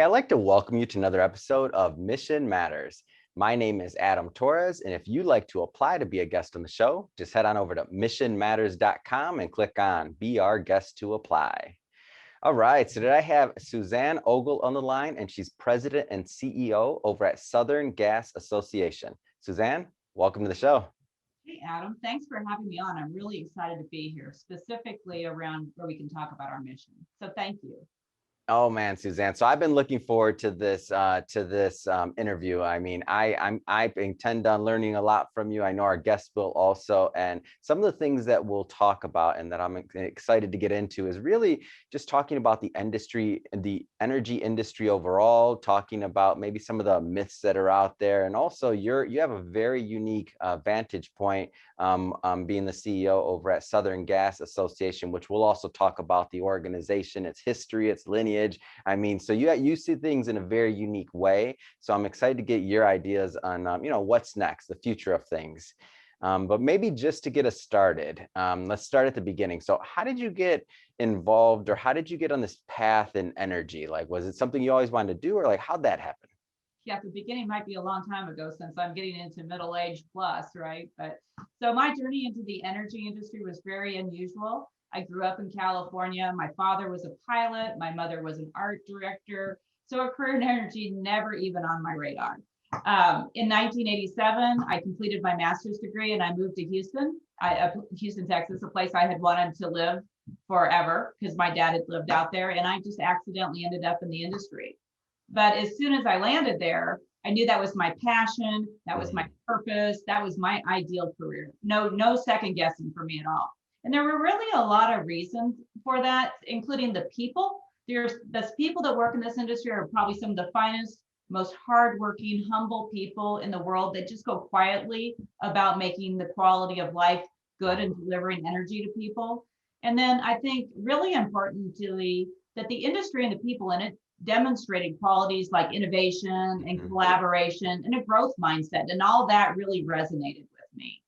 Hey, I'd like to welcome you to another episode of Mission Matters. My name is Adam Torres, and if you'd like to apply to be a guest on the show, just head on over to missionmatters.com and click on Be Our Guest to Apply. All right, so today I have Suzanne Ogle on the line, and she's president and CEO over at Southern Gas Association. Suzanne, welcome to the show. Hey, Adam, thanks for having me on. I'm really excited to be here, specifically around where we can talk about our mission. So thank you. Oh man, Suzanne. So I've been looking forward to this interview. I mean, I intend on learning a lot from you. I know our guest will also, and some of the things that we'll talk about and that I'm excited to get into is really just talking about the industry and the energy industry overall, talking about maybe some of the myths that are out there, and also you have a very unique vantage point being the CEO over at Southern Gas Association, which we'll also talk about the organization, its history, its lineage. I mean, so you see things in a very unique way. So I'm excited to get your ideas on, what's next, the future of things. But maybe just to get us started, let's start at the beginning. So how did you get involved, or how did you get on this path in energy? Like, was it something you always wanted to do, or like, how'd that happen? Yeah, the beginning might be a long time ago since I'm getting into middle age plus, right? But so my journey into the energy industry was very unusual. I grew up in California. My father was a pilot. My mother was an art director. So a career in energy never even on my radar. In 1987, I completed my master's degree and I moved to Houston, Texas, a place I had wanted to live forever because my dad had lived out there, and I just accidentally ended up in the industry. But as soon as I landed there, I knew that was my passion, that was my purpose, that was my ideal career. No second guessing for me at all. And there were really a lot of reasons for that, including the people. The people that work in this industry are probably some of the finest, most hardworking, humble people in the world that just go quietly about making the quality of life good and delivering energy to people. And then I think really importantly, that the industry and the people in it demonstrated qualities like innovation and collaboration and a growth mindset, and all that really resonated with me.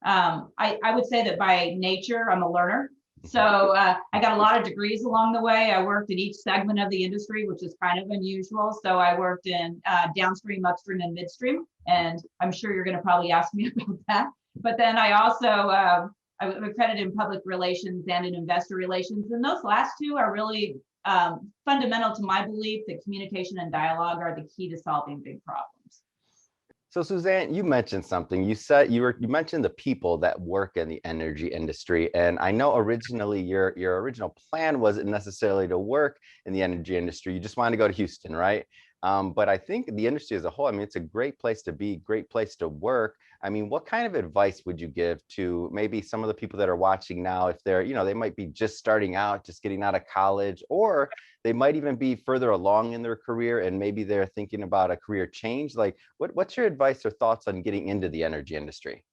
I would say that by nature, I'm a learner. So I got a lot of degrees along the way. I worked in each segment of the industry, which is kind of unusual. So I worked in downstream, upstream, and midstream. And I'm sure you're going to probably ask me about that. But then I also, I'm accredited in public relations and in investor relations. And those last two are really fundamental to my belief that communication and dialogue are the key to solving big problems. So Suzanne, you mentioned something. You said you mentioned the people that work in the energy industry, and I know originally your original plan wasn't necessarily to work in the energy industry. You just wanted to go to Houston, right? But I think the industry as a whole, I mean, it's a great place to be, great place to work. I mean, what kind of advice would you give to maybe some of the people that are watching now, if they're, they might be just starting out, just getting out of college, or they might even be further along in their career and maybe they're thinking about a career change. Like, what's your advice or thoughts on getting into the energy industry?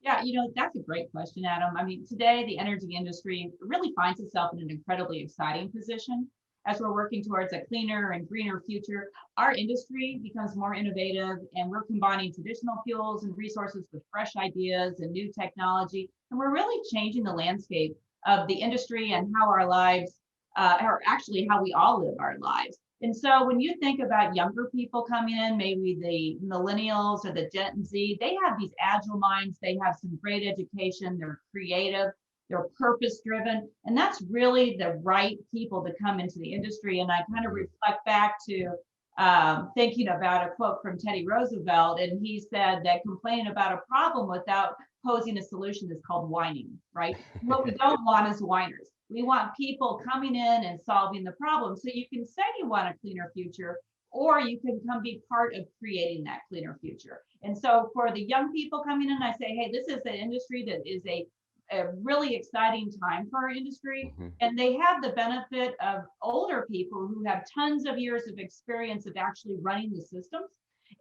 Yeah, that's a great question, Adam. I mean, today the energy industry really finds itself in an incredibly exciting position. As we're working towards a cleaner and greener future, our industry becomes more innovative, and we're combining traditional fuels and resources with fresh ideas and new technology. And we're really changing the landscape of the industry and how our lives, or actually how we all live our lives. And so when you think about younger people coming in, maybe the millennials or the Gen Z, they have these agile minds, they have some great education, they're creative, they're purpose driven, and that's really the right people to come into the industry. And I kind of reflect back to thinking about a quote from Teddy Roosevelt, and he said that complaining about a problem without posing a solution is called whining, right? What we don't want is whiners. We want people coming in and solving the problem. So you can say you want a cleaner future, or you can come be part of creating that cleaner future. And so for the young people coming in, I say, hey, this is an industry that is a really exciting time for our industry. And they have the benefit of older people who have tons of years of experience of actually running the systems.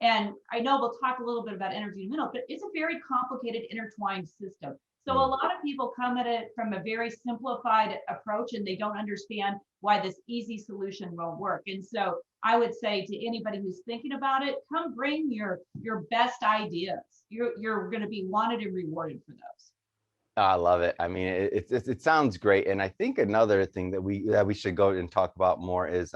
And I know we'll talk a little bit about energy in a minute, but it's a very complicated, intertwined system. So a lot of people come at it from a very simplified approach, and they don't understand why this easy solution won't work. And so I would say to anybody who's thinking about it, come bring your best ideas. You're going to be wanted and rewarded for those. I love it. I mean, it sounds great. And I think another thing that we should go and talk about more is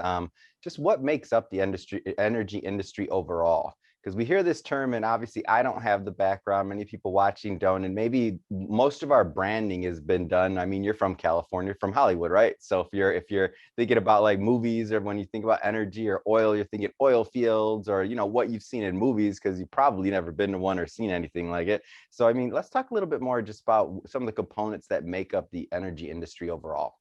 just what makes up the energy industry overall? Because we hear this term, and obviously I don't have the background. Many people watching don't, and maybe most of our branding has been done. I mean, you're from California, from Hollywood, right? So if you're thinking about like movies, or when you think about energy or oil, you're thinking oil fields, or what you've seen in movies, because you've probably never been to one or seen anything like it. So I mean, let's talk a little bit more just about some of the components that make up the energy industry overall.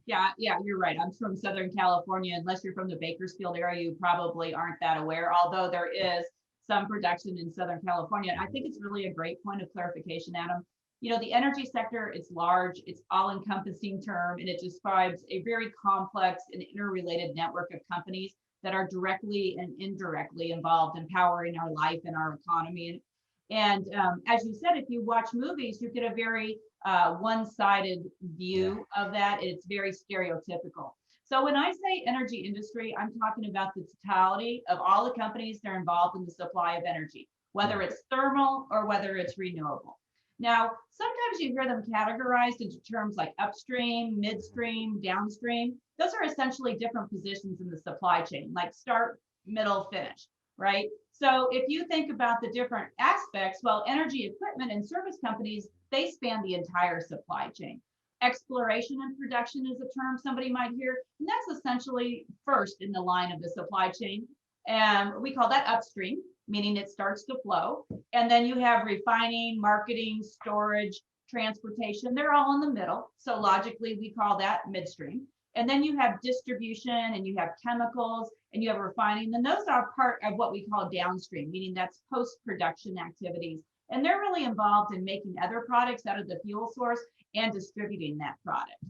Yeah, yeah, you're right. I'm from Southern California. Unless you're from the Bakersfield area, you probably aren't that aware, although there is some production in Southern California. And I think it's really a great point of clarification, Adam. The energy sector, it's large, it's all-encompassing term, and it describes a very complex and interrelated network of companies that are directly and indirectly involved in powering our life and our economy. And as you said, if you watch movies, you get a very one-sided view of that. It's very stereotypical. So when I say energy industry, I'm talking about the totality of all the companies that are involved in the supply of energy, whether it's thermal or whether it's renewable. Now, sometimes you hear them categorized into terms like upstream, midstream, downstream. Those are essentially different positions in the supply chain, like start, middle, finish, right? So if you think about the different aspects, well, energy equipment and service companies, they span the entire supply chain. Exploration and production is a term somebody might hear, and that's essentially first in the line of the supply chain. And we call that upstream, meaning it starts to flow. And then you have refining, marketing, storage, transportation. They're all in the middle. So logically, we call that midstream. And then you have distribution, and you have chemicals, and you have refining. And those are part of what we call downstream, meaning that's post-production activities. And they're really involved in making other products out of the fuel source and distributing that product.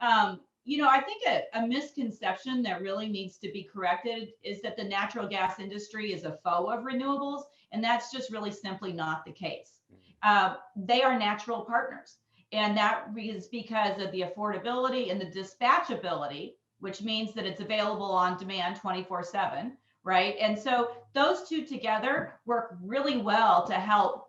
I think a misconception that really needs to be corrected is that the natural gas industry is a foe of renewables, and that's just really simply not the case. They are natural partners, and that is because of the affordability and the dispatchability, which means that it's available on demand 24/7. Right. And so those two together work really well to help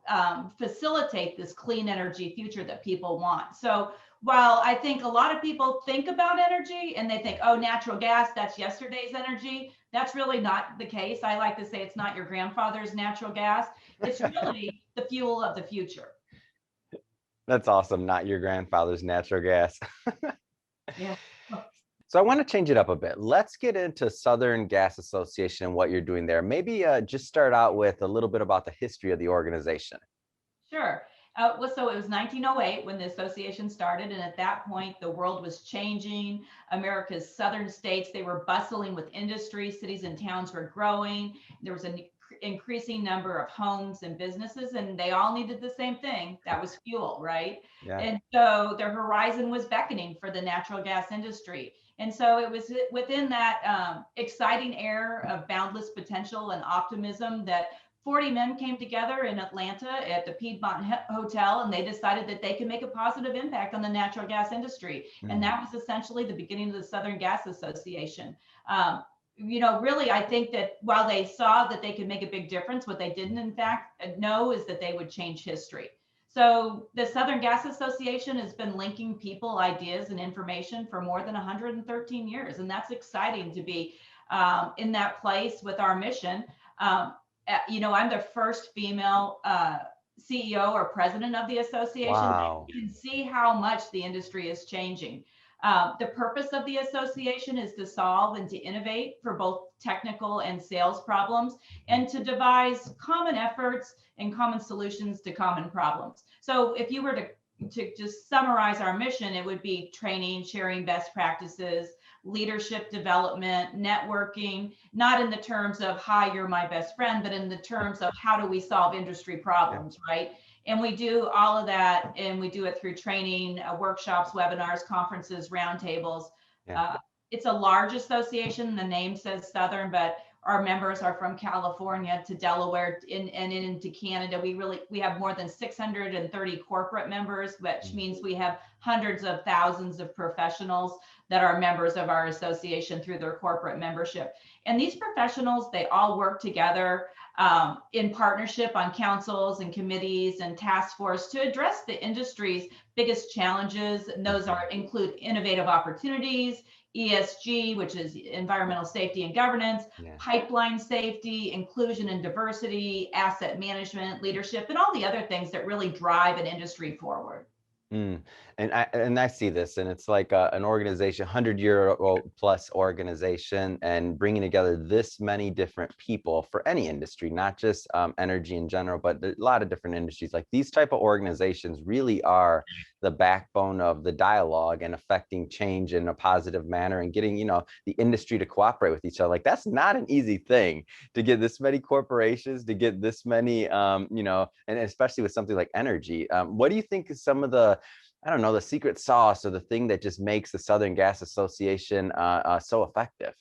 facilitate this clean energy future that people want. So while I think a lot of people think about energy and they think, oh, natural gas, that's yesterday's energy, that's really not the case. I like to say it's not your grandfather's natural gas. It's really the fuel of the future. That's awesome. Not your grandfather's natural gas. Yeah. So I want to change it up a bit. Let's get into Southern Gas Association and what you're doing there. Maybe just start out with a little bit about the history of the organization. Sure. So it was 1908 when the association started. And at that point, the world was changing. America's southern states, they were bustling with industry. Cities and towns were growing. There was an increasing number of homes and businesses, and they all needed the same thing. That was fuel, right? Yeah. And so their horizon was beckoning for the natural gas industry. And so it was within that exciting air of boundless potential and optimism that 40 men came together in Atlanta at the Piedmont Hotel, and they decided that they could make a positive impact on the natural gas industry. And that was essentially the beginning of the Southern Gas Association. Really, I think that while they saw that they could make a big difference, what they didn't, in fact, know is that they would change history. So the Southern Gas Association has been linking people, ideas, and information for more than 113 years. And that's exciting to be in that place with our mission. I'm the first female CEO or president of the association. Wow. You can see how much the industry is changing. The purpose of the association is to solve and to innovate for both technical and sales problems, and to devise common efforts and common solutions to common problems. So if you were to just summarize our mission, it would be training, sharing best practices, leadership development, networking, not in the terms of, hi, you're my best friend, but in the terms of how do we solve industry problems, right? And we do all of that, and we do it through training, workshops, webinars, conferences, roundtables. Yeah. It's a large association. The name says Southern, but our members are from California to Delaware and into Canada. We have more than 630 corporate members, which means we have hundreds of thousands of professionals that are members of our association through their corporate membership. And these professionals, they all work together in partnership on councils and committees and task force to address the industry's biggest challenges. And those include innovative opportunities, ESG, which is environmental safety and governance, Yeah. pipeline safety, inclusion and diversity, asset management, leadership, and all the other things that really drive an industry forward. Mm. And I see this, and it's like an organization, 100-year-old plus organization, and bringing together this many different people for any industry, not just energy in general, but a lot of different industries. Like these type of organizations really are the backbone of the dialogue and affecting change in a positive manner and getting, the industry to cooperate with each other. Like that's not an easy thing to get this many corporations, to get this many, and especially with something like energy. What do you think is some of the, I don't know, the secret sauce or the thing that just makes the Southern Gas Association so effective?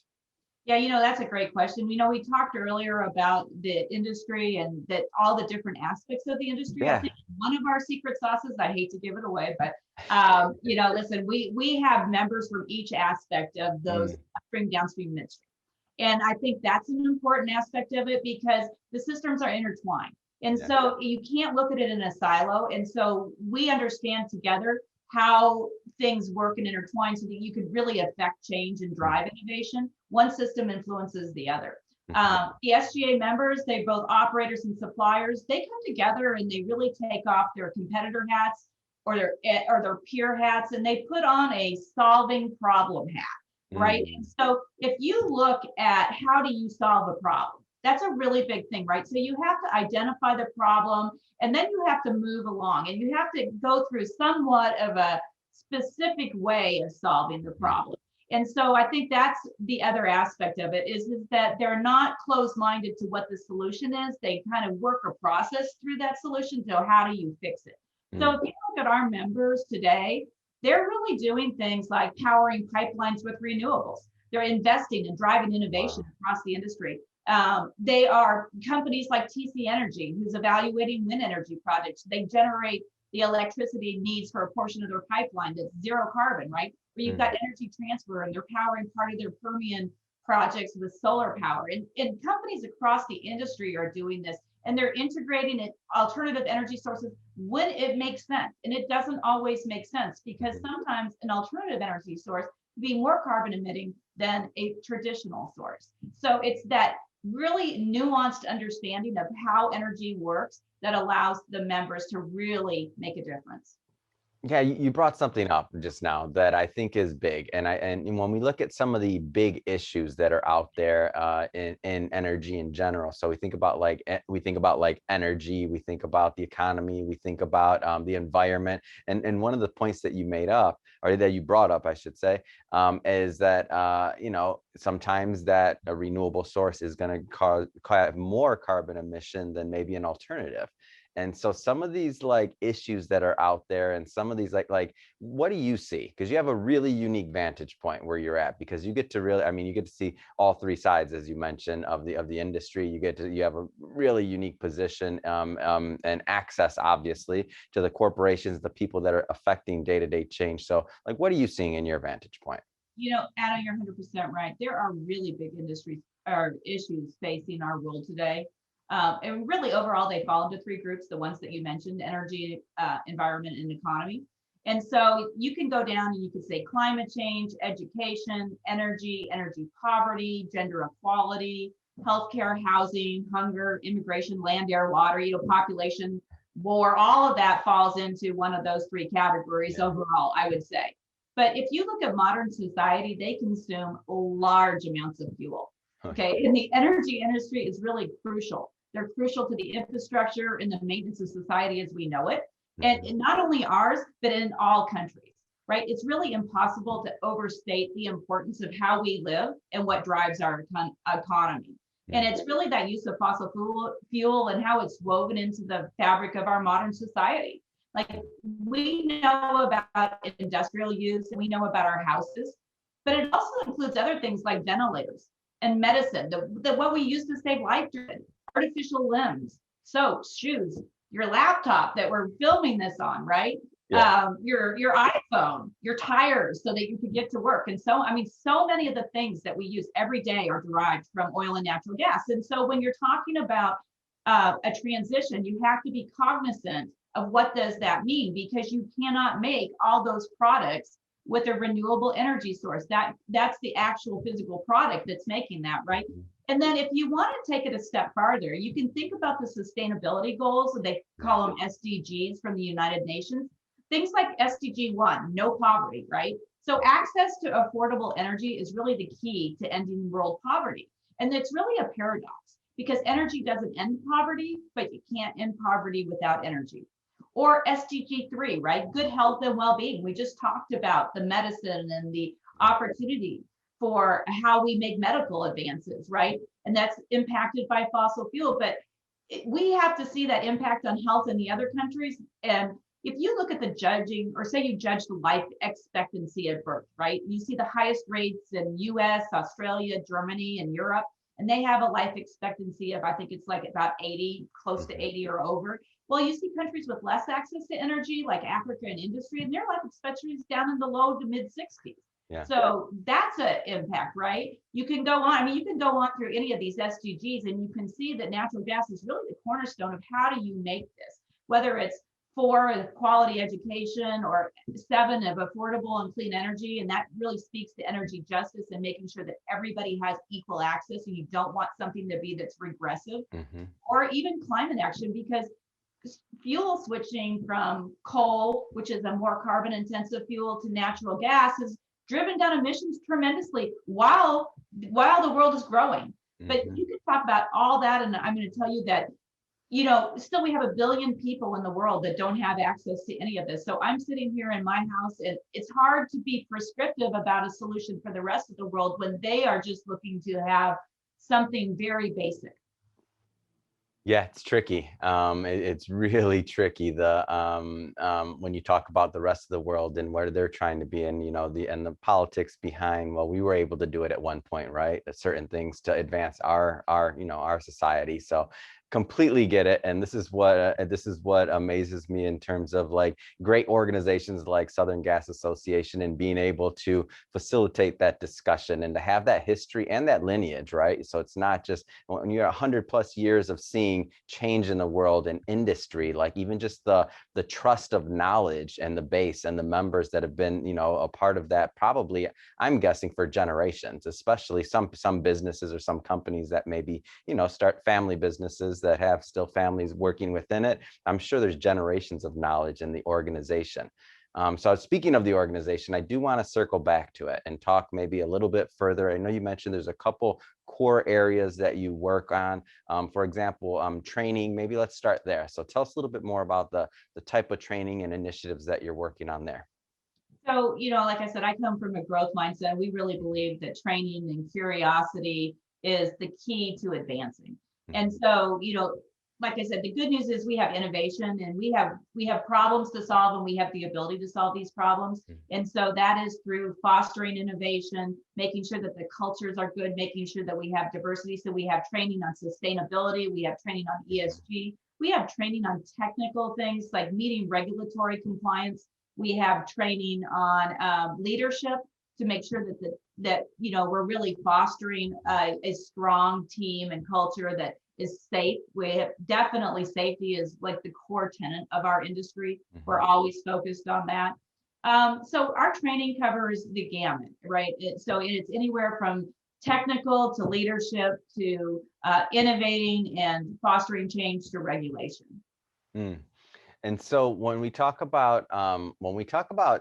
Yeah, that's a great question. We talked earlier about the industry and that all the different aspects of the industry. I Yeah. think one of our secret sauces, I hate to give it away, but listen, we have members from each aspect of those Mm, upstream, downstream, midstream. And I think that's an important aspect of it because the systems are intertwined. And yeah. so you can't look at it in a silo. And so we understand together how things work and intertwine so that you could really affect change and drive innovation. One system influences the other. Mhm. The SGA members, they both operators and suppliers, they come together and they really take off their competitor hats or their peer hats, and they put on a solving problem hat, right? And Mm, so if you look at how do you solve a problem, that's a really big thing, right? So you have to identify the problem and then you have to move along and you have to go through somewhat of a specific way of solving the mhm. problem. And so I think that's the other aspect of it is that they're not closed-minded to what the solution is. They kind of work a process through that solution. So how do you fix it? So Mm, if you look at our members today, they're really doing things like powering pipelines with renewables. They're investing and driving innovation wow. across the industry. They are companies like TC Energy, who's evaluating wind energy projects. They generate the electricity needs for a portion of their pipeline that's zero carbon, right? Where you've got Mm, Energy Transfer and they're powering part of their Permian projects with solar power. And companies across the industry are doing this and they're integrating it, alternative energy sources when it makes sense. And it doesn't always make sense because mhm. sometimes an alternative energy source can be more carbon emitting than a traditional source. So it's that really nuanced understanding of how energy works that allows the members to really make a difference. Yeah, you brought something up just now that I think is big, and when we look at some of the big issues that are out there in energy in general, so we think about like energy, we think about the economy, we think about the environment, and one of the points that you made up or that you brought up, I should say, is that sometimes that a renewable source is going to cause more carbon emission than maybe an alternative. And so some of these like issues that are out there and some of these like what do you see? Because you have a really unique vantage point where you're at because you get to really, I mean, you get to see all three sides, as you mentioned, of the industry. You have a really unique position and access, obviously, to the corporations, the people that are affecting day-to-day change. So like, what are you seeing in your vantage point? Adam, you're 100% right. There are really big industries or issues facing our world today. And really, overall, they fall into three groups the ones that you mentioned: energy, environment, and economy. And so you can go down and you could say climate change, education, energy poverty, gender equality, healthcare, housing, hunger, immigration, land, air, water, population, war, all of that falls into one of those three categories Yeah. overall, I would say. But if you look at modern society, they consume large amounts of fuel. Oh, yeah. Okay. And the energy industry is really crucial. They're crucial to the infrastructure and the maintenance of society as we know it. Mhm. And not only ours, but in all countries, right? It's really impossible to overstate the importance of how we live and what drives our economy. And Mm. it's really that use of fossil fuel and how it's woven into the fabric of our modern society. Like we know about industrial use and we know about our houses, but it also includes other things like ventilators and medicine, what we use to save life, artificial limbs, soaps, shoes, your laptop that we're filming this on, right? Yeah. Your iPhone, your tires, so that you can get to work. And so, I mean, so many of the things that we use every day are derived from oil and natural gas. And so, when you're talking about a transition, you have to be cognizant of what does that mean, because you cannot make all those products with a renewable energy source. That's the actual physical product that's making that, right? And then if you want to take it a step farther, you can think about the sustainability goals, they call them SDGs from the United Nations. Things like SDG 1, no poverty, right? So access to affordable energy is really the key to ending world poverty. And it's really a paradox, because energy doesn't end poverty, but you can't end poverty without energy. Or SDG 3, right? Good health and well-being. We just talked about the medicine and the opportunity for how we make medical advances, right? And that's impacted by fossil fuel. But we have to see that impact on health in the other countries. And if you look at the judging, or say you judge the life expectancy at birth, right? You see the highest rates in US, Australia, Germany, and Europe, and they have a life expectancy of, I think it's like about 80, close to 80 or over. Well, you see countries with less access to energy, like Africa and industry, and their life expectancy is down in the low to mid 60s. Yeah. So that's an impact, right? You can go on, I mean, you can go on through any of these SDGs and you can see that natural gas is really the cornerstone of how do you make this, whether it's 4 quality education, or 7 of affordable and clean energy. And that really speaks to energy justice and making sure that everybody has equal access. And you don't want something to be that's regressive, or even climate action, because fuel switching from coal, which is a more carbon intensive fuel, to natural gas has driven down emissions tremendously while the world is growing. But you can talk about all that, and I'm going to tell you that, you know, still we have 1 billion people in the world that don't have access to any of this. So I'm sitting here in my house, and it's hard to be prescriptive about a solution for the rest of the world when they are just looking to have something very basic. Yeah, it's tricky. It's really tricky. When you talk about the rest of the world and where they're trying to be, and the politics behind. Well, we were able to do it at one point, right? Certain things to advance our society. So completely get it. And this is what amazes me in terms of like great organizations like Southern Gas Association, and being able to facilitate that discussion and to have that history and that lineage, right? So it's not just when you're 100+ years of seeing change in the world and industry, like even just the trust of knowledge and the base and the members that have been, a part of that, probably, I'm guessing, for generations, especially some businesses or some companies that maybe, start family businesses that have still families working within it. I'm sure there's generations of knowledge in the organization. So speaking of the organization, I do want to circle back to it and talk maybe a little bit further. I know you mentioned there's a couple core areas that you work on. For example, training. Maybe let's start there. So tell us a little bit more about the type of training and initiatives that you're working on there. So, like I said, I come from a growth mindset. We really believe that training and curiosity is the key to advancing. And so, like I said, the good news is we have innovation, and we have problems to solve, and we have the ability to solve these problems. And so that is through fostering innovation, making sure that the cultures are good, making sure that we have diversity. So we have training on sustainability, we have training on ESG, we have training on technical things like meeting regulatory compliance. We have training on leadership to make sure that we're really fostering a strong team and culture that is safe. We have, definitely safety is like the core tenet of our industry. We're always focused on that. So our training covers the gamut, right? It's anywhere from technical to leadership to innovating and fostering change to regulation. And so when we talk about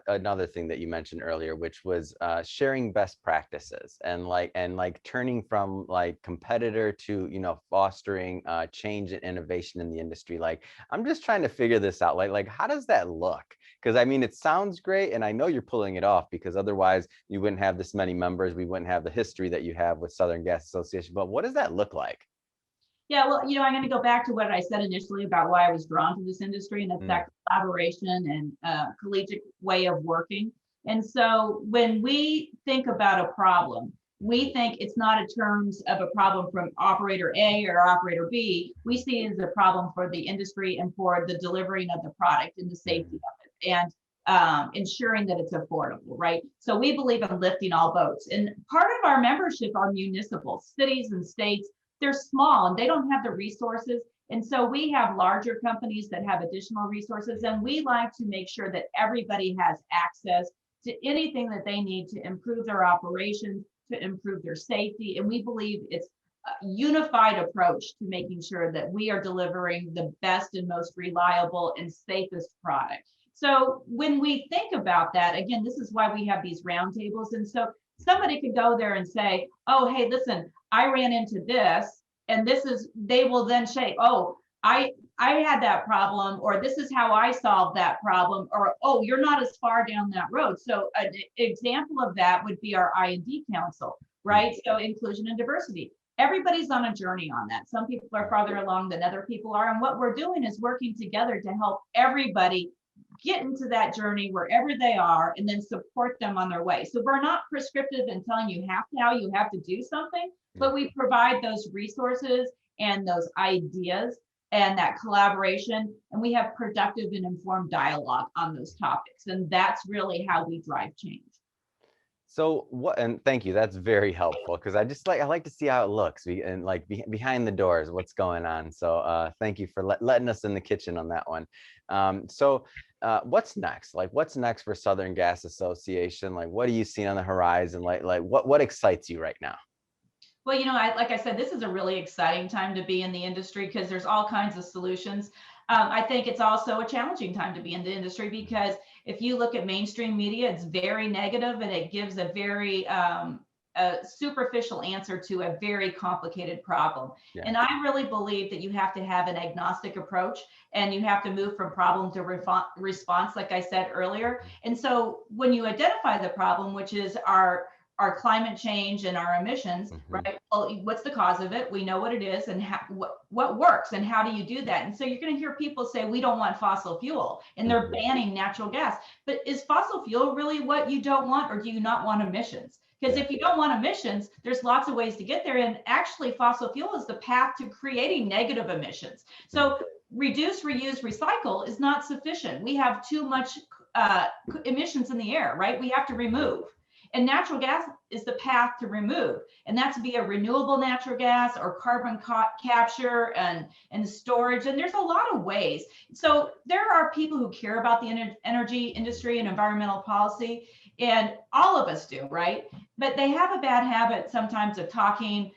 another thing that you mentioned earlier, which was sharing best practices and like turning from like competitor to fostering change and innovation in the industry, like I'm just trying to figure this out. Like how does that look? Because I mean, it sounds great, and I know you're pulling it off, because otherwise you wouldn't have this many members. We wouldn't have the history that you have with Southern Gas Association. But what does that look like? Yeah, well, I'm going to go back to what I said initially about why I was drawn to this industry, and that's that collaboration and collegiate way of working. And so when we think about a problem, we think it's not in terms of a problem from operator A or operator B. We see it as a problem for the industry and for the delivering of the product and the safety of it, and ensuring that it's affordable, right? So we believe in lifting all boats. And part of our membership are municipal, cities and states. They're small and they don't have the resources. And so we have larger companies that have additional resources, and we like to make sure that everybody has access to anything that they need to improve their operations, to improve their safety. And we believe it's a unified approach to making sure that we are delivering the best and most reliable and safest product. So when we think about that, again, this is why we have these roundtables. And so somebody could go there and say, oh, hey, listen, I ran into this, and this is, they will then say, oh, I had that problem, or this is how I solved that problem, or oh, you're not as far down that road. So an example of that would be our I&D council, right? So inclusion and diversity. Everybody's on a journey on that. Some people are farther along than other people are. And what we're doing is working together to help everybody get into that journey wherever they are, and then support them on their way. So we're not prescriptive in telling you how you have to do something, but we provide those resources and those ideas and that collaboration, and we have productive and informed dialogue on those topics. And that's really how we drive change. So what, and thank you, that's very helpful, because I like to see how it looks and like behind the doors, what's going on. So thank you for letting us in the kitchen on that one. What's next? Like, what's next for Southern Gas Association? Like, what do you see on the horizon? Like what excites you right now? Well, like I said, this is a really exciting time to be in the industry because there's all kinds of solutions. I think it's also a challenging time to be in the industry because if you look at mainstream media, it's very negative and it gives a very a superficial answer to a very complicated problem. Yeah. And I really believe that you have to have an agnostic approach and you have to move from problem to response, like I said earlier. And so when you identify the problem, which is our climate change and our emissions, right? Well, what's the cause of it? We know what it is and what works and how do you do that? And so you're going to hear people say, we don't want fossil fuel and they're banning natural gas. But is fossil fuel really what you don't want, or do you not want emissions? Because if you don't want emissions, there's lots of ways to get there. And actually fossil fuel is the path to creating negative emissions. So reduce, reuse, recycle is not sufficient. We have too much emissions in the air, right? We have to remove. And natural gas is the path to remove, and that's via renewable natural gas or carbon capture and storage. And there's a lot of ways. So there are people who care about the energy industry and environmental policy, and all of us do, right? But they have a bad habit sometimes of talking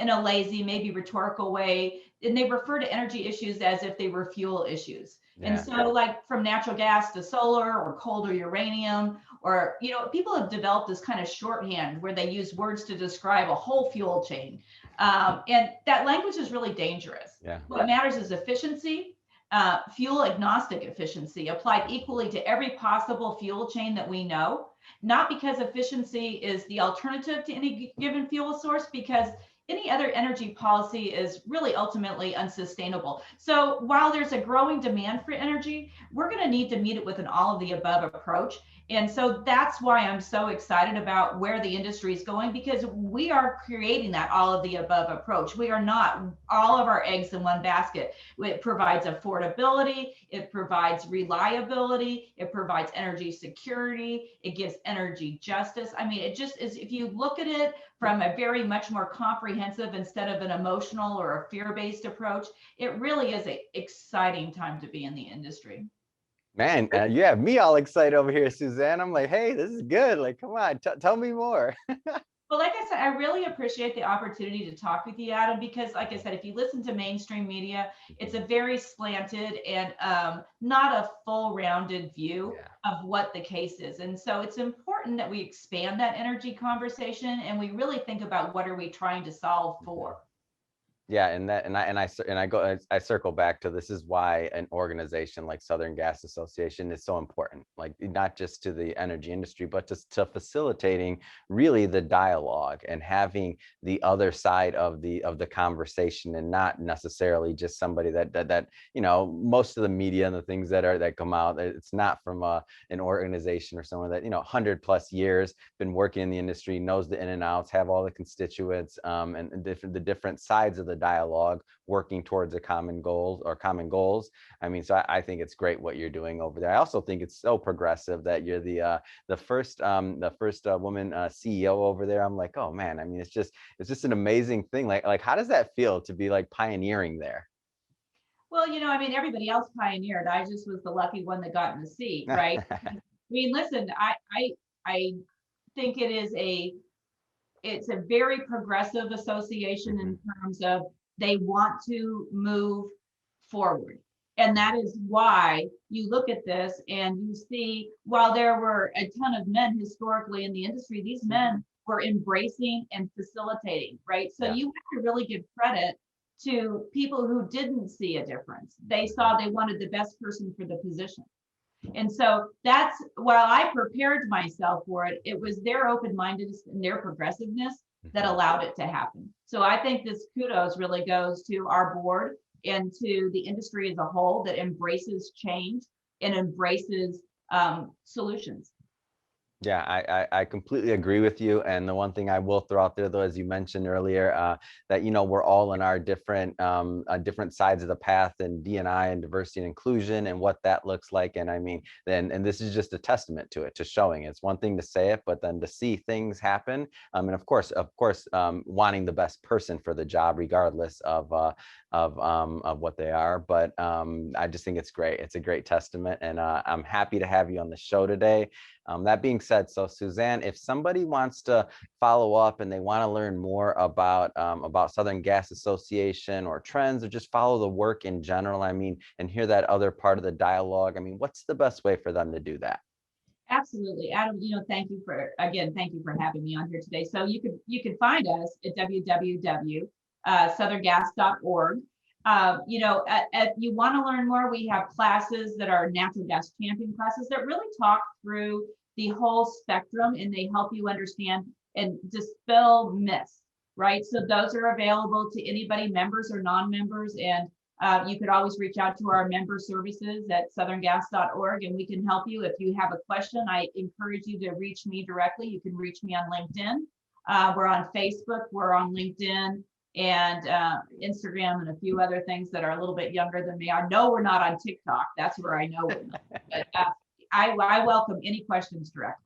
in a lazy, maybe rhetorical way, and they refer to energy issues as if they were fuel issues. Yeah. And so like from natural gas to solar or coal or uranium, or, people have developed this kind of shorthand where they use words to describe a whole fuel chain. And that language is really dangerous. Yeah. What matters is efficiency, fuel agnostic efficiency applied equally to every possible fuel chain that we know, not because efficiency is the alternative to any given fuel source, because any other energy policy is really ultimately unsustainable. So while there's a growing demand for energy, we're going to need to meet it with an all of the above approach. And so that's why I'm so excited about where the industry is going, because we are creating that all of the above approach. We are not all of our eggs in one basket. It provides affordability, it provides reliability, it provides energy security, it gives energy justice. I mean, it just is, if you look at it from a very much more comprehensive instead of an emotional or a fear-based approach, it really is an exciting time to be in the industry. Man, you have me all excited over here, Suzanne. I'm like, hey, this is good. Like, come on, tell me more. Well, like I said, I really appreciate the opportunity to talk with you, Adam, because like I said, if you listen to mainstream media, it's a very slanted and not a full rounded view of what the case is. And so it's important that we expand that energy conversation and we really think about what are we trying to solve for. Yeah, I circle back to, this is why an organization like Southern Gas Association is so important, like not just to the energy industry, but to facilitating really the dialogue and having the other side of the conversation, and not necessarily just somebody that most of the media and the things that come out, it's not from an organization or someone that 100+ years been working in the industry, knows the in and outs, have all the constituents and the different sides of the dialogue, working towards a common goal or common goals. I mean, so I think it's great what you're doing over there. I also think it's so progressive that you're the first woman CEO over there. I'm like, oh man, I mean, it's just an amazing thing. Like how does that feel to be like pioneering there? Well, I mean, everybody else pioneered. I just was the lucky one that got in the seat, right? I mean, listen, I think it's a very progressive association Mhm. in terms of they want to move forward. And that is why you look at this and you see, while there were a ton of men historically in the industry, these men were embracing and facilitating, right? So Yeah. you have to really give credit to people who didn't see a difference. They Mhm. saw they wanted the best person for the position. And so that's while I prepared myself for it, it was their open mindedness and their progressiveness that Mhm. allowed it to happen. So I think this kudos really goes to our board and to the industry as a whole that embraces change and embraces solutions. Yeah, I completely agree with you. And the one thing I will throw out there, though, as you mentioned earlier, that we're all in our different sides of the path, and D&I and diversity and inclusion and what that looks like. And I mean, and this is just a testament to it, to showing it. It's one thing to say it, but then to see things happen. And of course, wanting the best person for the job, regardless of what they are. But I just think it's great. It's a great testament, and I'm happy to have you on the show today. That being said, so Suzanne, if somebody wants to follow up and they want to learn more about Southern Gas Association or trends, or just follow the work in general, I mean, and hear that other part of the dialogue, I mean, what's the best way for them to do that? Absolutely. Adam, thank you for thank you for having me on here today. So you can find us at www.southerngas.org. If you want to learn more, we have classes that are natural gas champion classes that really talk through the whole spectrum, and they help you understand and dispel myths, right? So those are available to anybody, members or non-members, and you could always reach out to our member services at southerngas.org, and we can help you. If you have a question, I encourage you to reach me directly. You can reach me on LinkedIn. We're on Facebook, we're on LinkedIn, and Instagram, and a few other things that are a little bit younger than me. I know we're not on TikTok. That's where I know we're not. But I welcome any questions directly.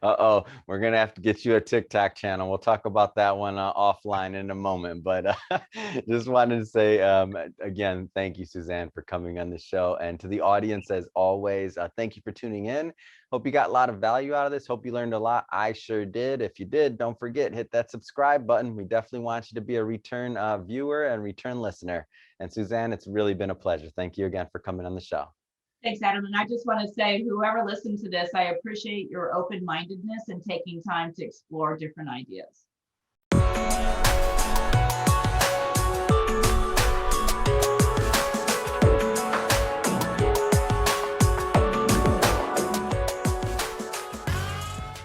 Uh-oh, we're gonna have to get you a TikTok channel. We'll talk about that one offline in a moment. But just wanted to say again, thank you, Suzanne, for coming on the show. And to the audience, as always, thank you for tuning in. Hope you got a lot of value out of this. Hope you learned a lot. I sure did. If you did, don't forget, hit that subscribe button. We definitely want you to be a return viewer and return listener. And Suzanne, it's really been a pleasure. Thank you again for coming on the show. Thanks, Adam. And I just want to say, whoever listened to this, I appreciate your open mindedness and taking time to explore different ideas.